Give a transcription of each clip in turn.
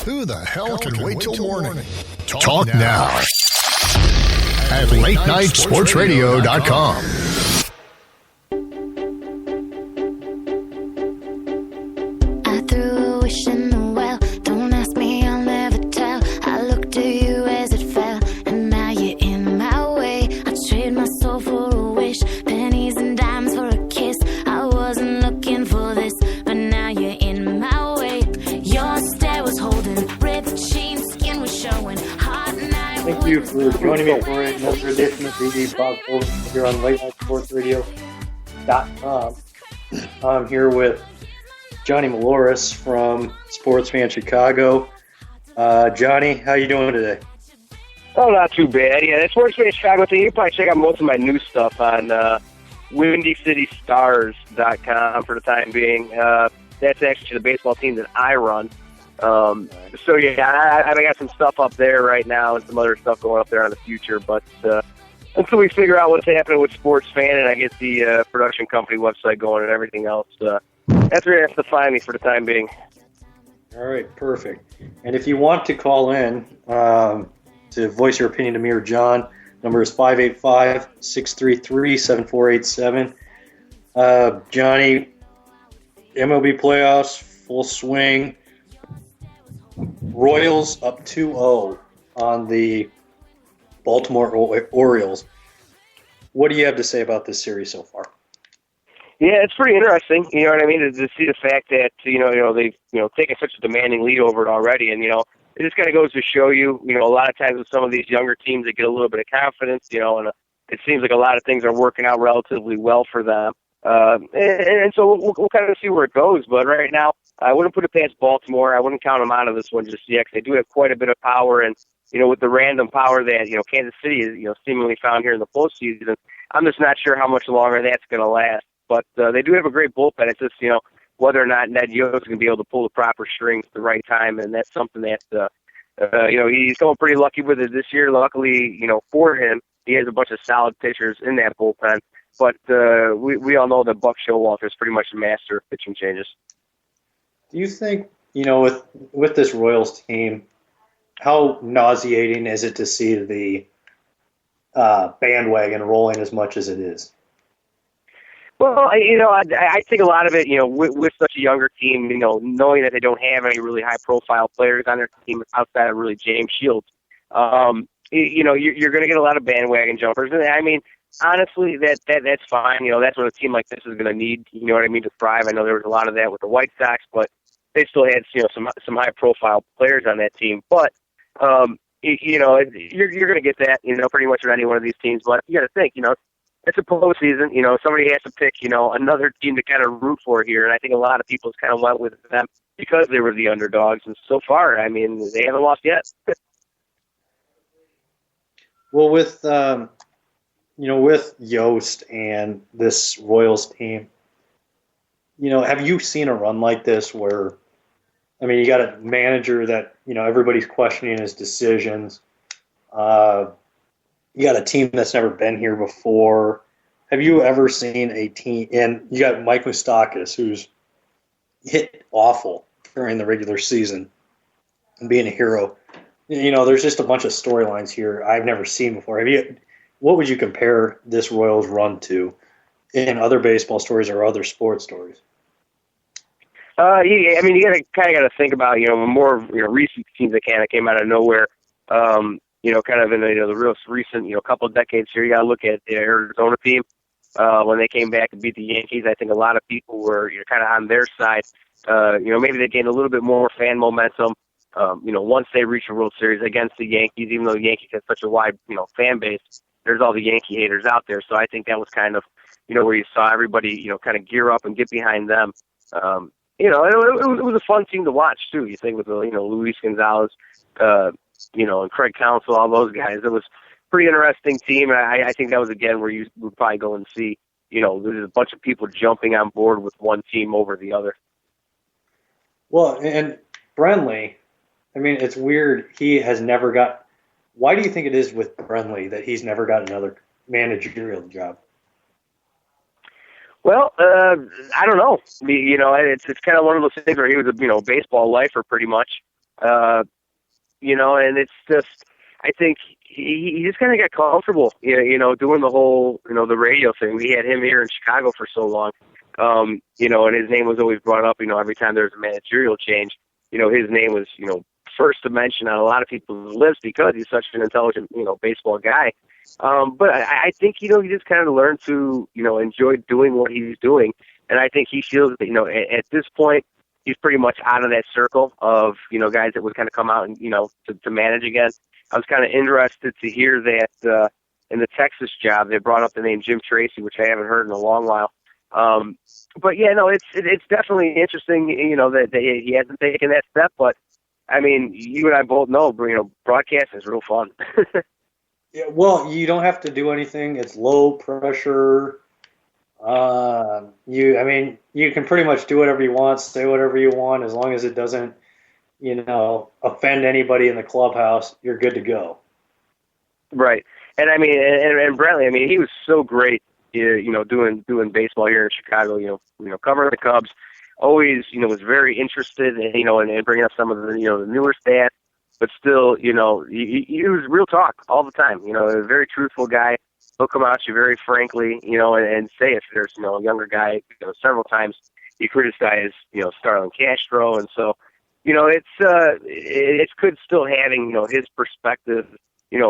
Who the hell can wait till morning? Talk now at latenightsportsradio.com. I threw a wish in the well. Don't ask me, I'll never tell. I looked to you as it fell, and now you're in my way. I trade my soul for a wish, pennies and dimes for a kiss. I wasn't looking for this, but now you're in my way. Your stare was holding, ripped jeans, skin was showing. Hot night. Thank you for joining me for another edition of Sunday Bob Sullivan Show here on latenightsportsradio.com. I'm here with Johnny Maloris from Sports Fan Chicago. Johnny, how you doing today? Oh, not too bad. Yeah, that's Sports Fan Chicago thing. You can probably check out most of my new stuff on WindyCityStars.com for the time being. That's actually the baseball team that I run. So, yeah, I got some stuff up there right now and some other stuff going up there in the future. But until we figure out what's happening with Sports Fan and I get the production company website going and everything else, that's where you have to find me for the time being. All right, perfect. And if you want to call in to voice your opinion to me or John, number is 585-633-7487. Johnny, MLB playoffs, full swing. Royals up 2-0 on the Baltimore Orioles. What do you have to say about this series so far? Yeah, it's pretty interesting. You know what I mean? To see the fact that they've taken such a demanding lead over it already, and it just kind of goes to show you, a lot of times with some of these younger teams, they get a little bit of confidence, and it seems like a lot of things are working out relatively well for them. And so we'll kind of see where it goes. But right now, I wouldn't put it past Baltimore. I wouldn't count them out of this one just yet, 'cause they do have quite a bit of power, and with the random power that Kansas City is seemingly found here in the postseason, I'm just not sure how much longer that's going to last. But they do have a great bullpen. It's just whether or not Ned Yost is going to be able to pull the proper strings at the right time, and that's something that he's going pretty lucky with it this year. Luckily, for him, he has a bunch of solid pitchers in that bullpen. But we all know that Buck Showalter is pretty much a master of pitching changes. Do you think, with this Royals team, how nauseating is it to see the bandwagon rolling as much as it is? Well, I think a lot of it, with such a younger team, knowing that they don't have any really high-profile players on their team outside of really James Shields, you're going to get a lot of bandwagon jumpers. And I mean, honestly, that's fine. That's what a team like this is going to need. You know what I mean, to thrive. I know there was a lot of that with the White Sox, but they still had some high-profile players on that team. But you're going to get that, pretty much with any one of these teams. But you got to think, it's a postseason. Somebody has to pick, another team to kind of root for here. And I think a lot of people kind of went with them because they were the underdogs. And so far, I mean, they haven't lost yet. Well, with Yost and this Royals team, have you seen a run like this where, you got a manager that, everybody's questioning his decisions. You got a team that's never been here before. Have you ever seen a team, and you got Mike Moustakas, who's hit awful during the regular season and being a hero. There's just a bunch of storylines here I've never seen before. What would you compare this Royals run to in other baseball stories or other sports stories? You got to think about more recent teams that kind of came out of nowhere. Kind of in the real recent couple of decades here. You got to look at the Arizona team when they came back and beat the Yankees. I think a lot of people were kind of on their side. Maybe they gained a little bit more fan momentum. Once they reached a World Series against the Yankees, even though the Yankees have such a wide fan base, there's all the Yankee haters out there. So I think that was kind of where you saw everybody kind of gear up and get behind them. It was a fun team to watch too. You think with Luis Gonzalez. And Craig Counsell, all those guys. It was a pretty interesting team, and I think that was, again, where you would probably go and see, there's a bunch of people jumping on board with one team over the other. Well, and Brenly, it's weird. He has never got – why do you think it is with Brenly that he's never got another managerial job? Well, I don't know. It's kind of one of those things where he was a baseball lifer pretty much. And it's just, I think he just kind of got comfortable, doing the whole, the radio thing. We had him here in Chicago for so long, and his name was always brought up, every time there was a managerial change, his name was, first to mention on a lot of people's lists because he's such an intelligent, baseball guy. But I think, he just kind of learned to, enjoy doing what he's doing. And I think he feels that, at this point, he's pretty much out of that circle of, guys that would kind of come out and, to manage again. I was kind of interested to hear that in the Texas job, they brought up the name Jim Tracy, which I haven't heard in a long while. But yeah, no, it's definitely interesting, that he hasn't taken that step. But I mean, you and I both know, broadcasting is real fun. Yeah, well, you don't have to do anything. It's low pressure. You can pretty much do whatever you want, say whatever you want, as long as it doesn't, offend anybody in the clubhouse. You're good to go. Right. And I mean, and Bradley, he was so great, doing baseball here in Chicago, covering the Cubs. Always, was very interested in, in bringing up some of the, the newer stats, but still, he was real talk all the time. A very truthful guy. He'll come out to you very frankly, and say if there's, a younger guy, several times he criticized, Starlin Castro. And so, it's good still having, his perspective,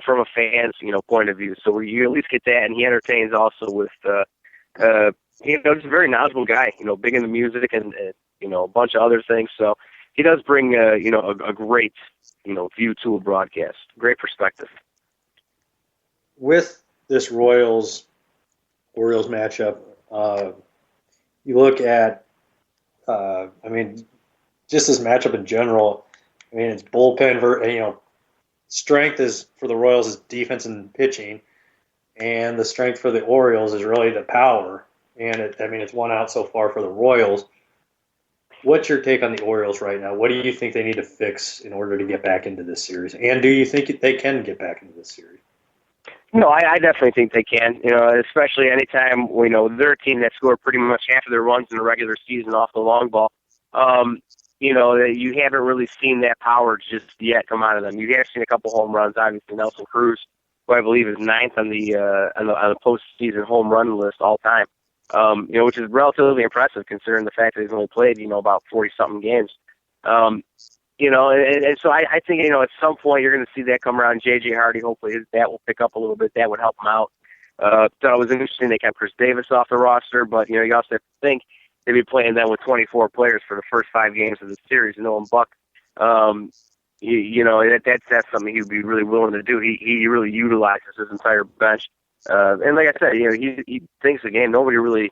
from a fan's, point of view. So you at least get that. And he entertains also with, just a very knowledgeable guy, big into music and a bunch of other things. So he does bring, a great, view to a broadcast. Great perspective. With this Orioles matchup, you look at, just this matchup in general. It's bullpen, strength is for the Royals is defense and pitching, and the strength for the Orioles is really the power. And it's one out so far for the Royals. What's your take on the Orioles right now? What do you think they need to fix in order to get back into this series? And do you think they can get back into this series? No, I definitely think they can. Especially anytime they're a team that scored pretty much half of their runs in the regular season off the long ball. You haven't really seen that power just yet come out of them. You have seen a couple home runs. Obviously, Nelson Cruz, who I believe is ninth on the postseason home run list all time. Which is relatively impressive considering the fact that he's only played, about 40-something games. And so I think, at some point you're going to see that come around. J.J. Hardy, hopefully his bat will pick up a little bit. That would help him out. Thought it was interesting they kept Chris Davis off the roster, but, you also have to think they'd be playing them with 24 players for the first 5 games of the series. And Buck, that's something he'd be really willing to do. He really utilizes his entire bench. And like I said, he thinks the game. Nobody really,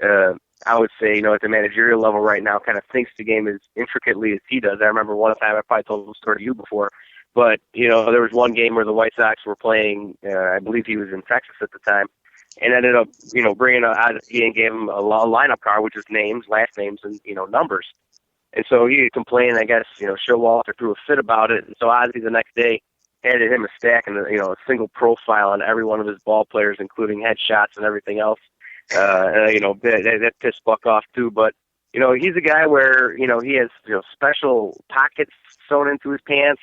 I would say, at the managerial level right now, kind of thinks the game as intricately as he does. I remember one time, I probably told the story to you before, but, there was one game where the White Sox were playing, I believe he was in Texas at the time, and ended up, bringing he gave him a lineup card, which is names, last names, and, numbers. And so he complained, I guess, Showalter threw a fit about it. And so Ozzie the next day handed him a stack and, a single profile on every one of his ball players, including headshots and everything else. That pissed Buck off too. But, he's a guy where, he has, special pockets sewn into his pants.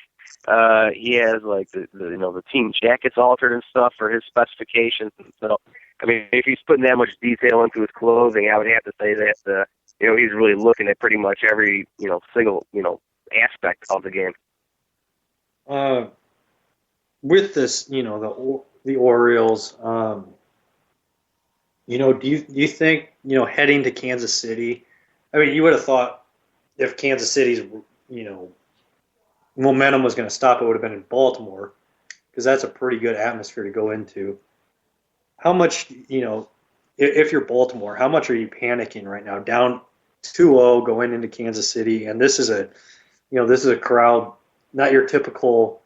He has like the team jackets altered and stuff for his specifications. And so, if he's putting that much detail into his clothing, I would have to say that, he's really looking at pretty much every, single, aspect of the game. With this, the Orioles, do you think, heading to Kansas City, you would have thought if Kansas City's, momentum was going to stop, it would have been in Baltimore, because that's a pretty good atmosphere to go into. How much, if you're Baltimore, how much are you panicking right now? Down 2-0 going into Kansas City, and this is a crowd, not your typical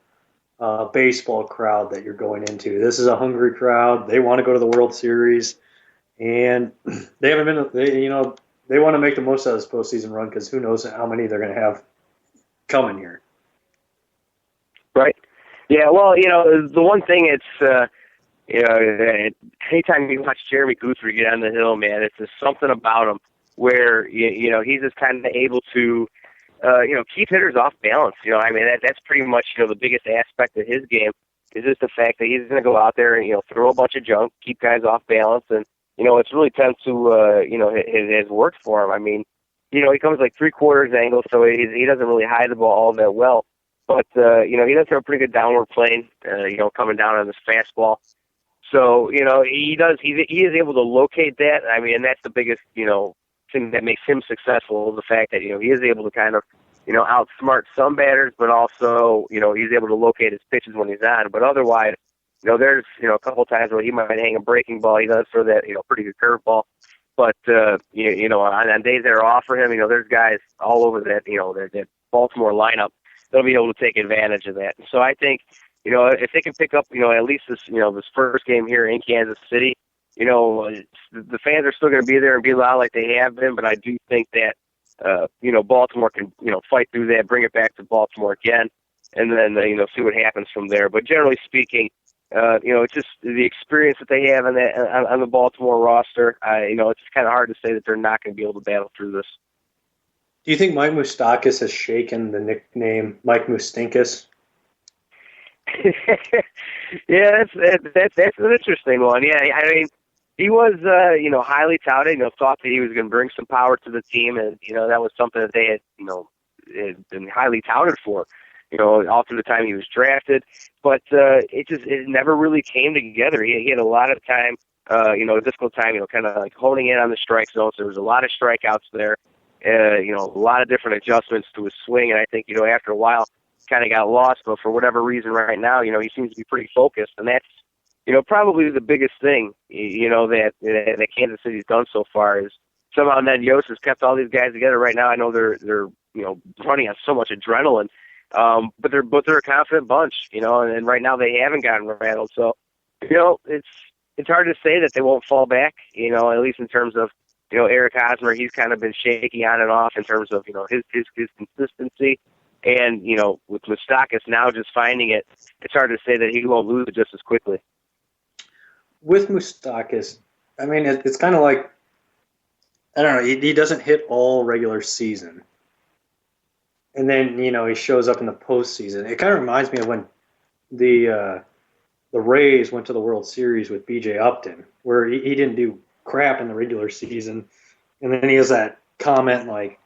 baseball crowd that you're going into. This is a hungry crowd. They want to go to the World Series, and they haven't been. They want to make the most out of this postseason run, because who knows how many they're going to have coming here. Right. Yeah. Well, the one thing it's anytime you watch Jeremy Guthrie get on the hill, man, it's just something about him where he's just kind of able to keep hitters off balance. I mean, that's pretty much, the biggest aspect of his game is just the fact that he's going to go out there and, throw a bunch of junk, keep guys off balance. And, it's really tends to, it has worked for him. I mean, he comes like 3/4 angle, so he doesn't really hide the ball all that well. But, he does have a pretty good downward plane, coming down on his fastball. So, he is able to locate that. I mean, and that's the biggest, thing that makes him successful, the fact that, he is able to kind of, outsmart some batters, but also, he's able to locate his pitches when he's on. But otherwise, there's, a couple times where he might hang a breaking ball. He does throw that, pretty good curveball. But, on days that are off for him, there's guys all over that, that Baltimore lineup that'll be able to take advantage of that. So I think, if they can pick up, at least this, this first game here in Kansas City, the fans are still going to be there and be loud like they have been, but I do think that, Baltimore can, fight through that, bring it back to Baltimore again, and then, see what happens from there. But generally speaking, it's just the experience that they have on the Baltimore roster. It's just kind of hard to say that they're not going to be able to battle through this. Do you think Mike Moustakas has shaken the nickname Mike Moustinkus? Yeah, that's an interesting one. Yeah, I mean, he was, highly touted. Thought that he was going to bring some power to the team, and that was something that they had, been highly touted for, all through the time he was drafted. But it never really came together. He had a lot of time, a difficult time, kind of like honing in on the strike zone. So there was a lot of strikeouts there, a lot of different adjustments to his swing, and I think after a while, kind of got lost. But for whatever reason, right now, he seems to be pretty focused, and that's probably the biggest thing, that Kansas City's done so far is somehow Ned Yost has kept all these guys together. Right now, I know they're running on so much adrenaline, but they're a confident bunch, and right now they haven't gotten rattled. So, it's hard to say that they won't fall back, at least in terms of, Eric Hosmer. He's kind of been shaky on and off in terms of, his consistency. And, with Moustakas now just finding it, it's hard to say that he won't lose it just as quickly. With Moustakas, I mean, it's kind of like, I don't know, he doesn't hit all regular season. And then, he shows up in the postseason. It kind of reminds me of when the Rays went to the World Series with B.J. Upton, where he didn't do crap in the regular season. And then he has that comment like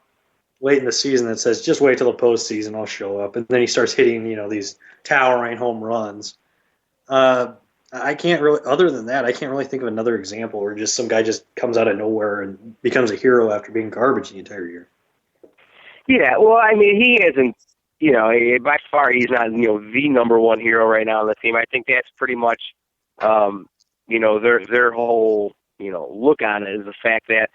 late in the season that says, just wait till the postseason, I'll show up. And then he starts hitting, these towering home runs. I can't really, other than that, I can't really think of another example where just some guy just comes out of nowhere and becomes a hero after being garbage the entire year. Yeah, well, I mean, he isn't, by far he's not, the number one hero right now on the team. I think that's pretty much, their whole, look on it is the fact that,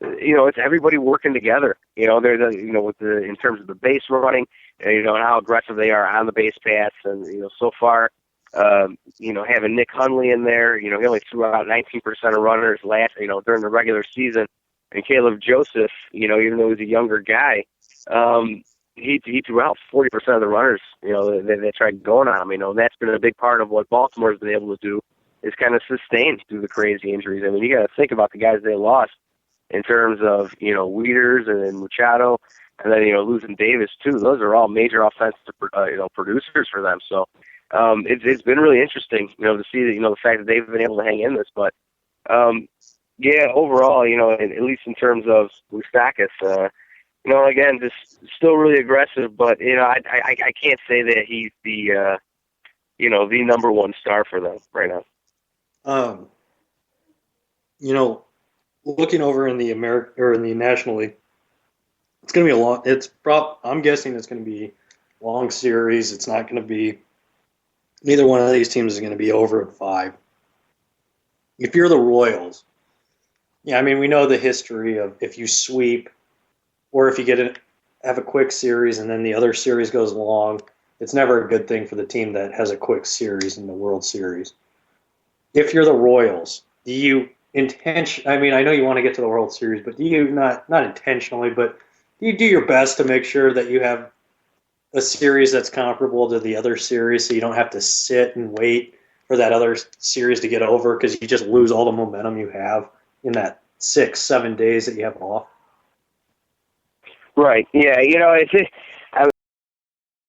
it's everybody working together. They're in terms of the base running, and how aggressive they are on the base paths, and so far, having Nick Hundley in there, he only threw out 19% of runners during the regular season, and Caleb Joseph, even though he's a younger guy, he threw out 40% of the runners, they tried going on him. That's been a big part of what Baltimore's been able to do is kind of sustain through the crazy injuries. I mean, you got to think about the guys they lost in terms of, Wieters and then Machado, and then, losing Davis too. Those are all major offensive, producers for them. So it's been really interesting, to see that, the fact that they've been able to hang in this. But, overall, at least in terms of Moustakas, again, just still really aggressive. But, I can't say that he's the, the number one star for them right now. Looking over in the in the National League, it's going to be a long. I'm guessing it's going to be a long series. It's not going to be. Neither one of these teams is going to be over at 5. If you're the Royals, I mean, we know the history of if you sweep, or if you have a quick series and then the other series goes long, it's never a good thing for the team that has a quick series in the World Series. If you're the Royals, do you I mean, I know you want to get to the World Series, but do you not intentionally, but do you do your best to make sure that you have a series that's comparable to the other series so you don't have to sit and wait for that other series to get over because you just lose all the momentum you have in that 6-7 days that you have off? Right. Yeah. You know,